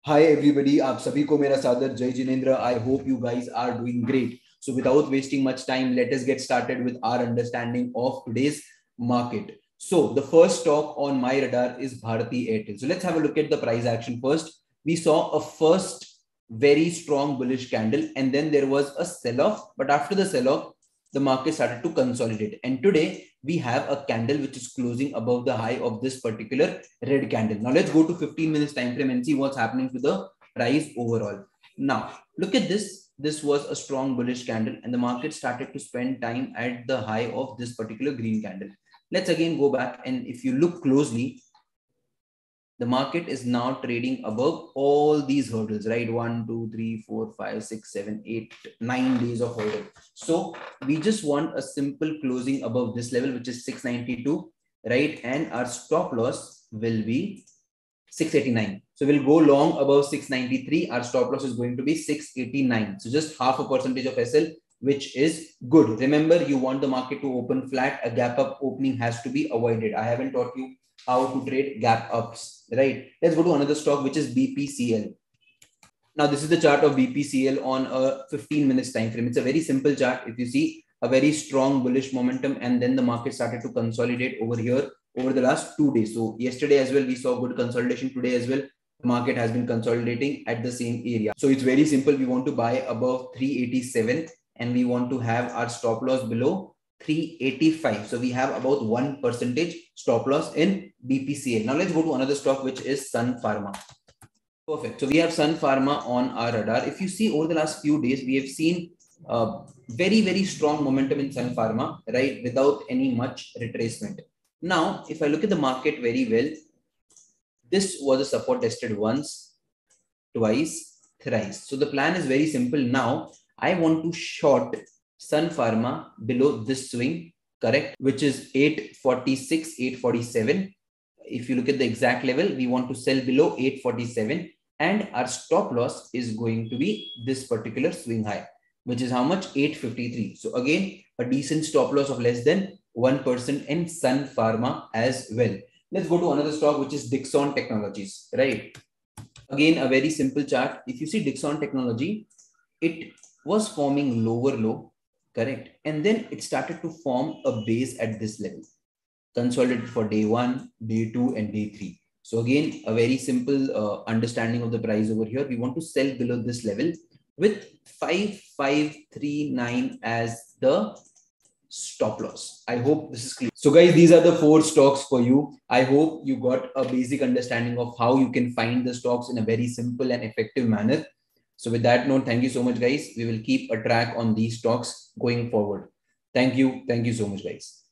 Hi everybody, आप सभी को मेरा सादर जय Jinendra. I hope you guys are doing great. So without wasting much time, let us get started with our understanding of today's market. So the first stock on my radar is Bharti Airtel. So let's have a look at the price action first. We saw a first very strong bullish candle and then there was a sell-off. But after the sell-off, the market started to consolidate. And today we have a candle which is closing above the high of this particular red candle. Now let's go to 15 minutes time frame and see what's happening to the price overall. Now look at this. This was a strong bullish candle and the market started to spend time at the high of this particular green candle. Let's again go back, and if you look closely, the market is now trading above all these hurdles, right? 1, 2, 3, 4, 5, 6, 7, 8, 9 days of hurdle. So we just want a simple closing above this level, which is 692, right? And our stop loss will be 689. So we'll go long above 693. Our stop loss is going to be 689. So just half a percentage of SL, which is good. Remember, you want the market to open flat. A gap up opening has to be avoided. I haven't taught you how to trade gap ups, right? Let's go to another stock, which is BPCL. Now, this is the chart of BPCL on a 15 minutes time frame. It's a very simple chart. If you see a very strong bullish momentum, and then the market started to consolidate over here over the last 2 days. So yesterday as well, we saw good consolidation. Today as well, the market has been consolidating at the same area. So it's very simple. We want to buy above 387 and we want to have our stop loss below 385. So we have about 1% stop loss in BPCL. Now let's go to another stock, which is Sun Pharma. Perfect. So we have Sun Pharma on our radar. If you see over the last few days, we have seen very, very strong momentum in Sun Pharma, right? Without any much retracement. Now, if I look at the market very well, this was a support tested once, twice, thrice. So the plan is very simple. Now, I want to short Sun Pharma below this swing, correct? Which is 846, 847. If you look at the exact level, we want to sell below 847. And our stop loss is going to be this particular swing high, which is how much? 853. So again, a decent stop loss of less than 1% in Sun Pharma as well. Let's go to another stock, which is Dixon Technologies, right? Again, a very simple chart. If you see Dixon Technology, it was forming lower low, correct? And then it started to form a base at this level. Consolidated for day 1, day 2, and day 3. So again, a very simple understanding of the price over here. We want to sell below this level with 5539 as the stop loss. I hope this is clear. So guys, these are the 4 stocks for you. I hope you got a basic understanding of how you can find the stocks in a very simple and effective manner. So with that note, thank you so much, guys. We will keep a track on these stocks going forward. Thank you. Thank you so much, guys.